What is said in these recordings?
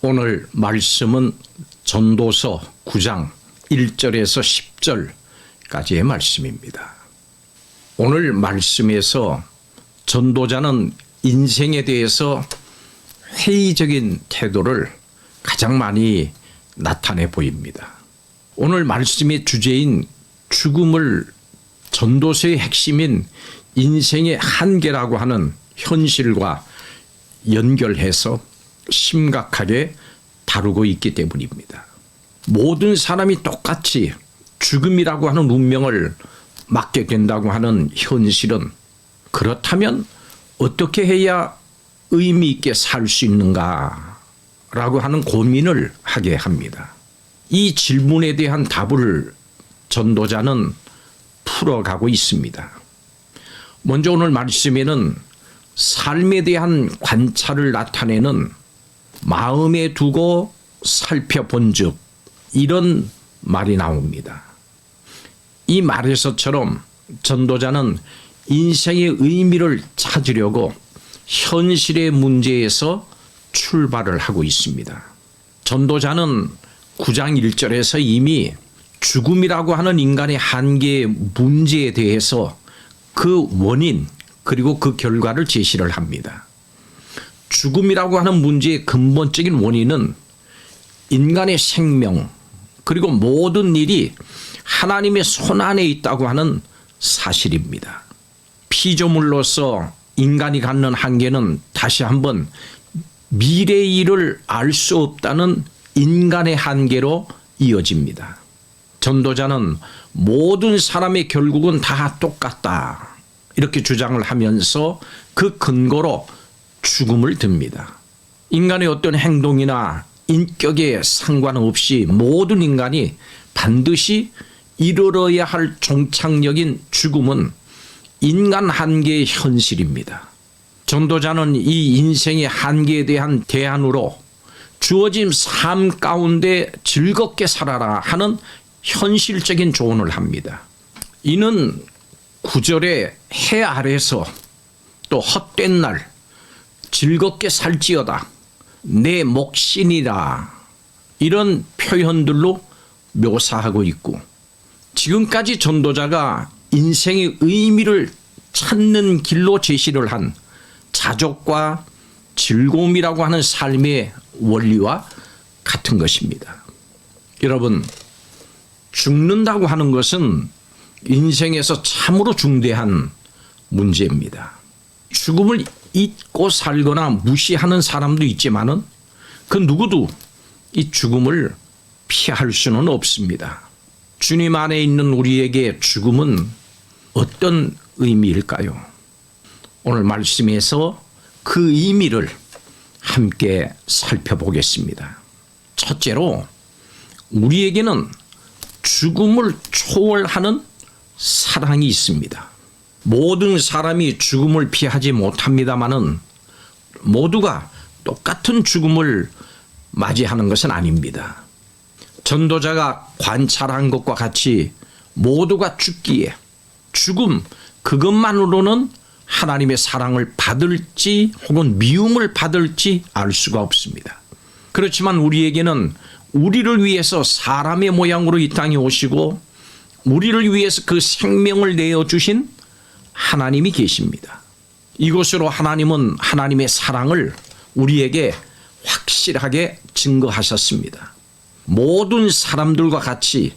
오늘 말씀은 전도서 9장 1절에서 10절까지의 말씀입니다. 오늘 말씀에서 전도자는 인생에 대해서 회의적인 태도를 가장 많이 나타내 보입니다. 오늘 말씀의 주제인 죽음을 전도서의 핵심인 인생의 한계라고 하는 현실과 연결해서 심각하게 다루고 있기 때문입니다. 모든 사람이 똑같이 죽음이라고 하는 운명을 맞게 된다고 하는 현실은, 그렇다면 어떻게 해야 의미 있게 살 수 있는가라고 하는 고민을 하게 합니다. 이 질문에 대한 답을 전도자는 풀어가고 있습니다. 먼저 오늘 말씀에는 삶에 대한 관찰을 나타내는 마음에 두고 살펴본즉 이런 말이 나옵니다. 이 말에서처럼 전도자는 인생의 의미를 찾으려고 현실의 문제에서 출발을 하고 있습니다. 전도자는 9장 1절에서 이미 죽음이라고 하는 인간의 한계의 문제에 대해서 그 원인 그리고 그 결과를 제시를 합니다. 죽음이라고 하는 문제의 근본적인 원인은 인간의 생명 그리고 모든 일이 하나님의 손 안에 있다고 하는 사실입니다. 피조물로서 인간이 갖는 한계는 다시 한번 미래의 일을 알 수 없다는 인간의 한계로 이어집니다. 전도자는 모든 사람의 결국은 다 똑같다 이렇게 주장을 하면서 그 근거로 죽음을 듭니다. 인간의 어떤 행동이나 인격에 상관없이 모든 인간이 반드시 이르러야 할 종착역인 죽음은 인간 한계의 현실입니다. 전도자는 이 인생의 한계에 대한 대안으로 주어진 삶 가운데 즐겁게 살아라 하는 현실적인 조언을 합니다. 이는 9절에 해 아래서 또 헛된 날 즐겁게 살지어다 내 몫이니라 이런 표현들로 묘사하고 있고, 지금까지 전도자가 인생의 의미를 찾는 길로 제시를 한 자족과 즐거움이라고 하는 삶의 원리와 같은 것입니다. 여러분, 죽는다고 하는 것은 인생에서 참으로 중대한 문제입니다. 죽음을 잊고 살거나 무시하는 사람도 있지만은 그 누구도 이 죽음을 피할 수는 없습니다. 주님 안에 있는 우리에게 죽음은 어떤 의미일까요? 오늘 말씀에서 그 의미를 함께 살펴보겠습니다. 첫째로 우리에게는 죽음을 초월하는 사랑이 있습니다. 모든 사람이 죽음을 피하지 못합니다마는 모두가 똑같은 죽음을 맞이하는 것은 아닙니다. 전도자가 관찰한 것과 같이 모두가 죽기에 죽음 그것만으로는 하나님의 사랑을 받을지 혹은 미움을 받을지 알 수가 없습니다. 그렇지만 우리에게는 우리를 위해서 사람의 모양으로 이 땅에 오시고 우리를 위해서 그 생명을 내어주신 하나님이 계십니다. 이것으로 하나님은 하나님의 사랑을 우리에게 확실하게 증거하셨습니다. 모든 사람들과 같이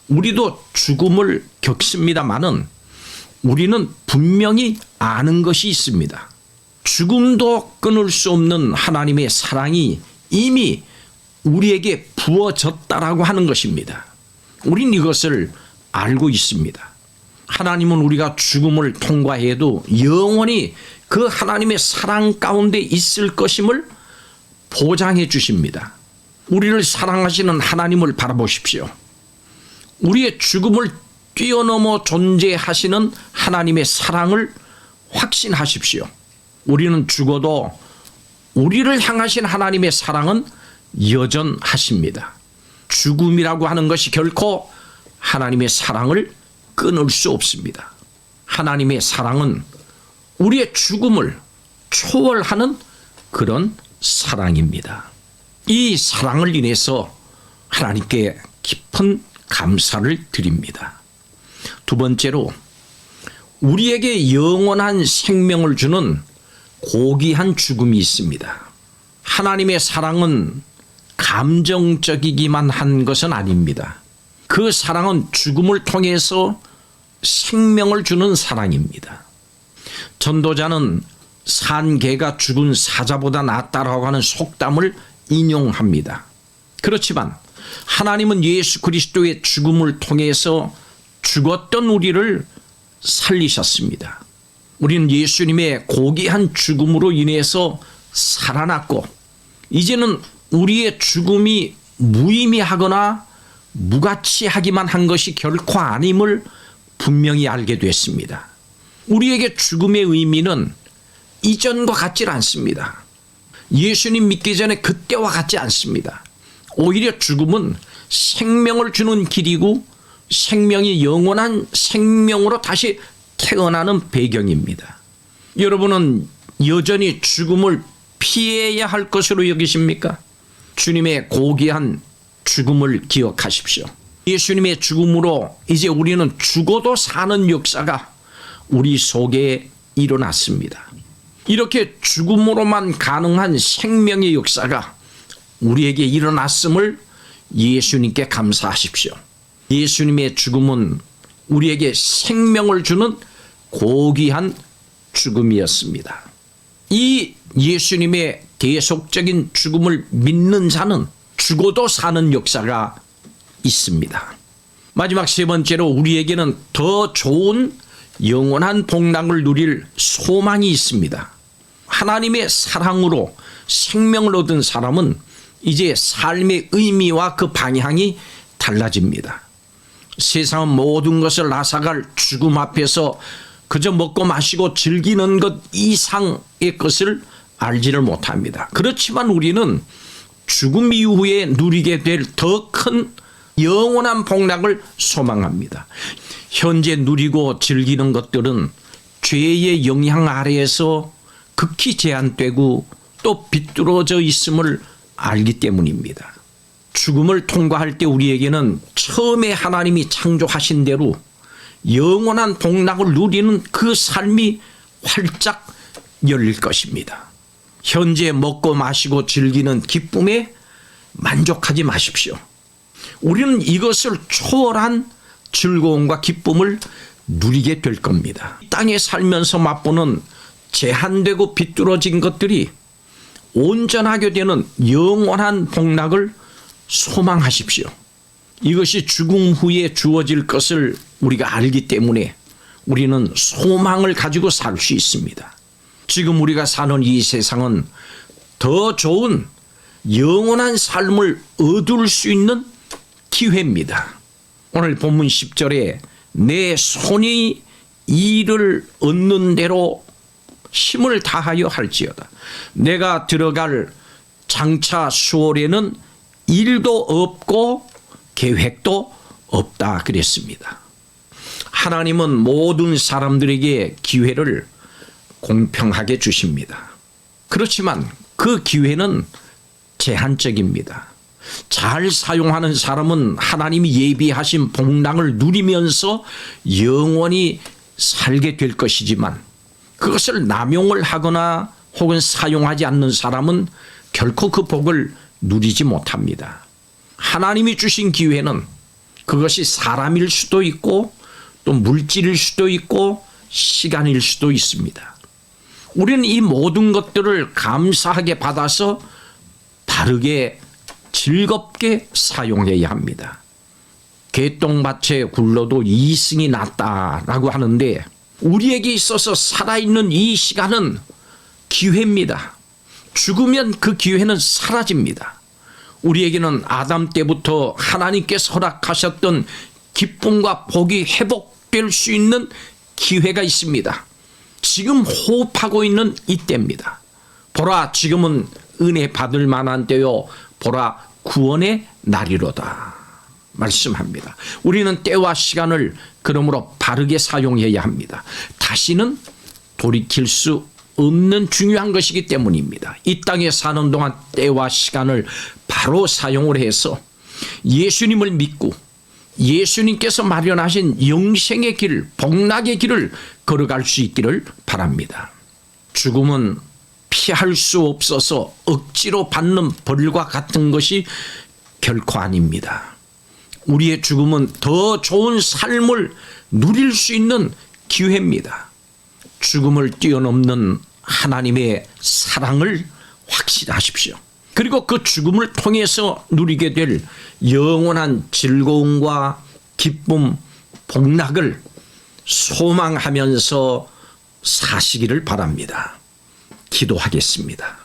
우리도 죽음을 겪습니다마는 우리는 분명히 아는 것이 있습니다. 죽음도 끊을 수 없는 하나님의 사랑이 이미 우리에게 부어졌다라고 하는 것입니다. 우린 이것을 알고 있습니다. 하나님은 우리가 죽음을 통과해도 영원히 그 하나님의 사랑 가운데 있을 것임을 보장해 주십니다. 우리를 사랑하시는 하나님을 바라보십시오. 우리의 죽음을 뛰어넘어 존재하시는 하나님의 사랑을 확신하십시오. 우리는 죽어도 우리를 향하신 하나님의 사랑은 여전하십니다. 죽음이라고 하는 것이 결코 하나님의 사랑을 끊을 수 없습니다. 하나님의 사랑은 우리의 죽음을 초월하는 그런 사랑입니다. 이 사랑을 인해서 하나님께 깊은 감사를 드립니다. 두 번째로 우리에게 영원한 생명을 주는 고귀한 죽음이 있습니다. 하나님의 사랑은 감정적이기만 한 것은 아닙니다. 그 사랑은 죽음을 통해서 생명을 주는 사랑입니다. 전도자는 산 개가 죽은 사자보다 낫다라고 하는 속담을 인용합니다. 그렇지만 하나님은 예수 그리스도의 죽음을 통해서 죽었던 우리를 살리셨습니다. 우리는 예수님의 고귀한 죽음으로 인해서 살아났고 이제는 우리의 죽음이 무의미하거나 무가치하기만 한 것이 결코 아님을 분명히 알게 됐습니다. 우리에게 죽음의 의미는 이전과 같지 않습니다. 예수님 믿기 전에 그때와 같지 않습니다. 오히려 죽음은 생명을 주는 길이고 생명이 영원한 생명으로 다시 태어나는 배경입니다. 여러분은 여전히 죽음을 피해야 할 것으로 여기십니까? 주님의 고귀한 죽음을 기억하십시오. 예수님의 죽음으로 이제 우리는 죽어도 사는 역사가 우리 속에 일어났습니다. 이렇게 죽음으로만 가능한 생명의 역사가 우리에게 일어났음을 예수님께 감사하십시오. 예수님의 죽음은 우리에게 생명을 주는 고귀한 죽음이었습니다. 이 예수님의 대속적인 죽음을 믿는 자는 죽어도 사는 역사가 있습니다. 마지막 세 번째로 우리에게는 더 좋은 영원한 복락을 누릴 소망이 있습니다. 하나님의 사랑으로 생명을 얻은 사람은 이제 삶의 의미와 그 방향이 달라집니다. 세상은 모든 것을 앗아갈 죽음 앞에서 그저 먹고 마시고 즐기는 것 이상의 것을 알지를 못합니다. 그렇지만 우리는 죽음 이후에 누리게 될 더 큰 영원한 복락을 소망합니다. 현재 누리고 즐기는 것들은 죄의 영향 아래에서 극히 제한되고 또 비뚤어져 있음을 알기 때문입니다. 죽음을 통과할 때 우리에게는 처음에 하나님이 창조하신 대로 영원한 복락을 누리는 그 삶이 활짝 열릴 것입니다. 현재 먹고 마시고 즐기는 기쁨에 만족하지 마십시오. 우리는 이것을 초월한 즐거움과 기쁨을 누리게 될 겁니다. 땅에 살면서 맛보는 제한되고 비뚤어진 것들이 온전하게 되는 영원한 복락을 소망하십시오. 이것이 죽음 후에 주어질 것을 우리가 알기 때문에 우리는 소망을 가지고 살 수 있습니다. 지금 우리가 사는 이 세상은 더 좋은 영원한 삶을 얻을 수 있는 기회입니다. 오늘 본문 10절에 내 손이 일을 얻는 대로 힘을 다하여 할지어다. 내가 들어갈 장차 수월에는 일도 없고 계획도 없다 그랬습니다. 하나님은 모든 사람들에게 기회를 공평하게 주십니다. 그렇지만 그 기회는 제한적입니다. 잘 사용하는 사람은 하나님이 예비하신 복락을 누리면서 영원히 살게 될 것이지만 그것을 남용을 하거나 혹은 사용하지 않는 사람은 결코 그 복을 누리지 못합니다. 하나님이 주신 기회는 그것이 사람일 수도 있고 또 물질일 수도 있고 시간일 수도 있습니다. 우리는 이 모든 것들을 감사하게 받아서 바르게 즐겁게 사용해야 합니다. 개똥밭에 굴러도 이승이 낫다라고 하는데 우리에게 있어서 살아있는 이 시간은 기회입니다. 죽으면 그 기회는 사라집니다. 우리에게는 아담 때부터 하나님께서 허락하셨던 기쁨과 복이 회복될 수 있는 기회가 있습니다. 지금 호흡하고 있는 이때입니다. 보라, 지금은 은혜 받을 만한 때요, 보라, 구원의 날이로다 말씀합니다. 우리는 때와 시간을 그러므로 바르게 사용해야 합니다. 다시는 돌이킬 수 없는 중요한 것이기 때문입니다. 이 땅에 사는 동안 때와 시간을 바로 사용을 해서 예수님을 믿고 예수님께서 마련하신 영생의 길, 복락의 길을 걸어갈 수 있기를 바랍니다. 죽음은 피할 수 없어서 억지로 받는 벌과 같은 것이 결코 아닙니다. 우리의 죽음은 더 좋은 삶을 누릴 수 있는 기회입니다. 죽음을 뛰어넘는 하나님의 사랑을 확신하십시오. 그리고 그 죽음을 통해서 누리게 될 영원한 즐거움과 기쁨, 복락을 소망하면서 사시기를 바랍니다. 기도하겠습니다.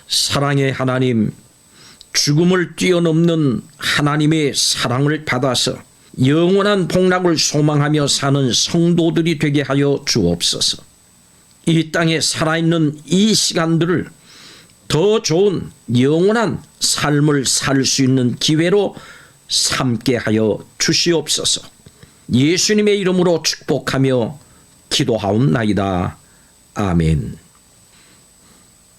사랑의 하나님, 죽음을 뛰어넘는 하나님의 사랑을 받아서 영원한 복락을 소망하며 사는 성도들이 되게 하여 주옵소서. 이 땅에 살아있는 이 시간들을 더 좋은 영원한 삶을 살 수 있는 기회로 삼게 하여 주시옵소서. 예수님의 이름으로 축복하며 기도하옵나이다. 아멘.